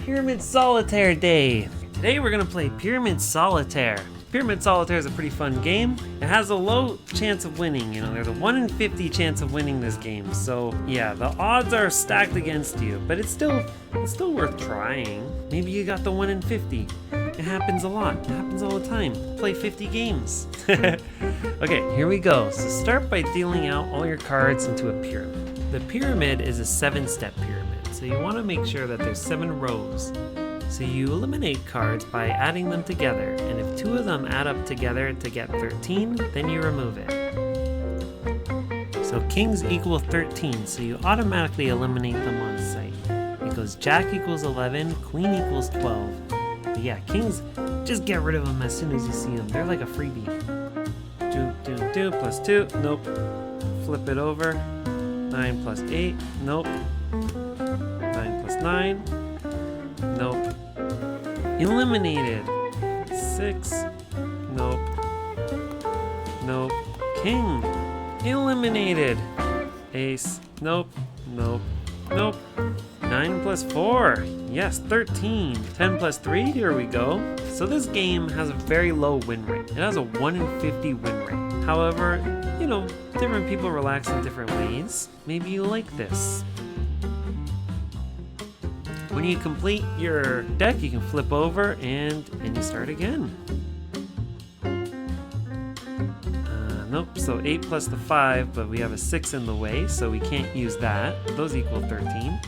Pyramid Solitaire Day. Today we're gonna play Pyramid Solitaire. Pyramid Solitaire is a pretty fun game. It has a low chance of winning, there's a 1 in 50 chance of winning this game. So yeah, the odds are stacked against you, but it's still worth trying. Maybe you got the 1 in 50. It happens a lot, it happens all the time. Play 50 games. Okay, here we go. So start by dealing out all your cards into a pyramid. The pyramid is a 7-step pyramid, so you wanna make sure that there's 7 rows. So you eliminate cards by adding them together, and if 2 of them add up together to get 13, then you remove it. So kings equal 13, so you automatically eliminate them on sight. It goes jack equals 11, queen equals 12. But yeah, kings, just get rid of them as soon as you see them. They're like a freebie. Do, plus 2, nope. Flip it over. 9 plus 8, nope. 9 plus 9, nope. Eliminated. 6. Nope. Nope. King. Eliminated. Ace. Nope. Nope. Nope. 9 plus 4. Yes, 13. 10 plus 3. Here we go. So this game has a very low win rate. It has a 1 in 50 win rate. However, different people relax in different ways. Maybe you like this. When you complete your deck, you can flip over and you start again. Nope, so 8 plus the 5, but we have a 6 in the way, so we can't use that. Those equal 13.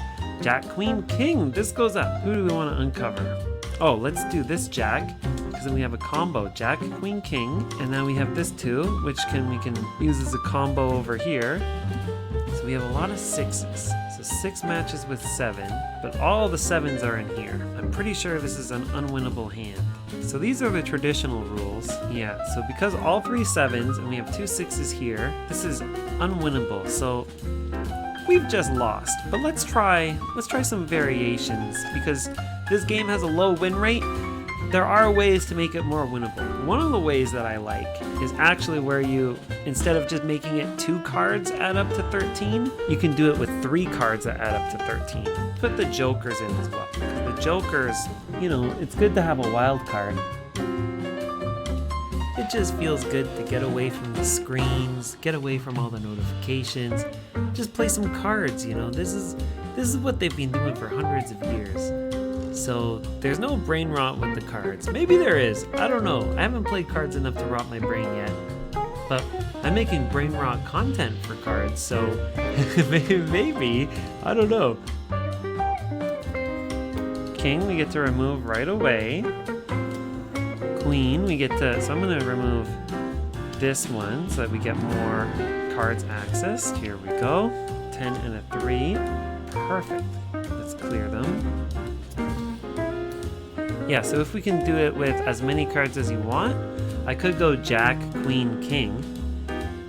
Jack, queen, king. This goes up. Who do we want to uncover? Oh, let's do this jack, because then we have a combo. Jack, queen, king, and then we have this 2, which we can use as a combo over here. So we have a lot of 6s. So 6 matches with 7, but all the 7s are in here. I'm pretty sure this is an unwinnable hand. So these are the traditional rules. Yeah, so because all 3 7s and we have 2 6s here, this is unwinnable. So we've just lost. But let's try some variations, because this game has a low win rate. There are ways to make it more winnable. One of the ways that I like is actually where you, instead of just making it 2 cards add up to 13, you can do it with 3 cards that add up to 13. Put the jokers in as well. Because the jokers, it's good to have a wild card. It just feels good to get away from the screens, get away from all the notifications, just play some cards, This is what they've been doing for hundreds of years. So there's no brain rot with the cards. Maybe there is, I don't know. I haven't played cards enough to rot my brain yet. But I'm making brain rot content for cards, so maybe, I don't know. King, we get to remove right away. Queen, so I'm gonna remove this one so that we get more cards accessed. Here we go. 10 and a 3. Perfect. Let's clear them. Yeah, so if we can do it with as many cards as you want, I could go jack, queen, king.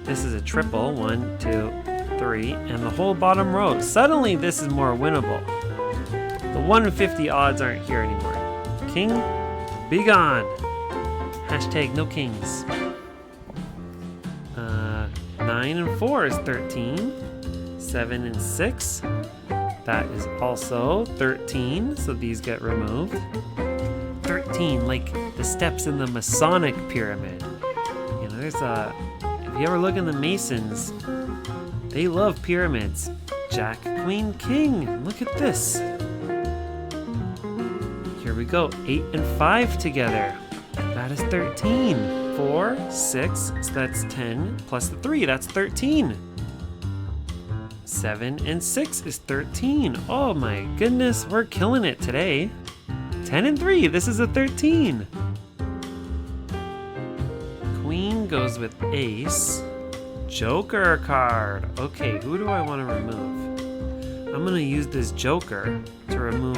This is a triple, 1, 2, 3, and the whole bottom row. Suddenly this is more winnable. The 1 in 50 odds aren't here anymore. King, be gone. Hashtag no kings. 9 and 4 is 13. 7 and 6. That is also 13, so these get removed. 13, like the steps in the Masonic pyramid. If you ever look in the Masons, they love pyramids. Jack, queen, king. Look at this. Here we go. 8 and 5 together. That is 13. 4, 6, so that's 10, plus the 3, that's 13. 7 and 6 is 13. Oh my goodness, we're killing it today. 10 and 3, this is a 13. Queen goes with ace. Joker card. Okay, who do I want to remove? I'm going to use this joker to remove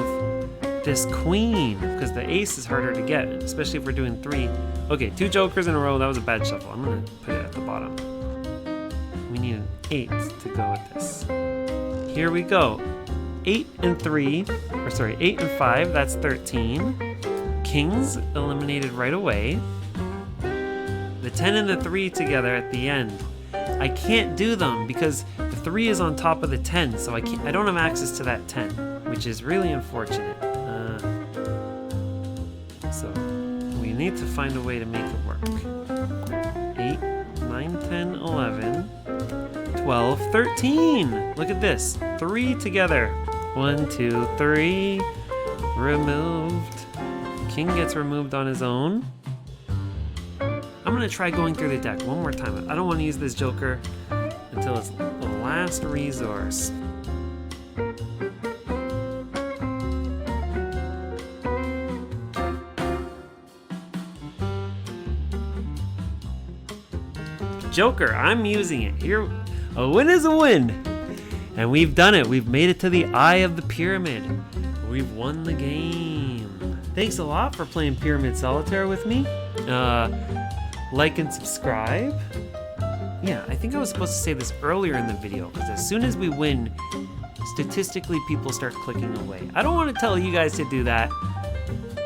this queen, because the ace is harder to get, especially if we're doing 3. Okay, 2 jokers in a row, that was a bad shuffle. I'm going to put it at the bottom. We need an 8 to go with this. Here we go. 8 and 5, that's 13. Kings eliminated right away. The 10 and the 3 together at the end. I can't do them because the 3 is on top of the 10, so I don't have access to that 10, which is really unfortunate. So we need to find a way to make it work. 8, 9, 10, 11, 12, 13. Look at this. 3 together. 1, 2, 3. Removed. King gets removed on his own. I'm gonna try going through the deck one more time. I don't want to use this joker until it's the last resource. Joker, I'm using it. Here, a win is a win. And we've done it. We've made it to the eye of the pyramid. We've won the game. Thanks a lot for playing Pyramid Solitaire with me. Like and subscribe. Yeah, I think I was supposed to say this earlier in the video, because as soon as we win, statistically people start clicking away. I don't want to tell you guys to do that,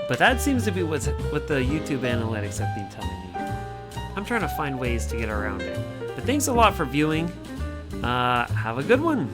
but that seems to be what the YouTube analytics have been telling me. I'm trying to find ways to get around it. But thanks a lot for viewing. Have a good one.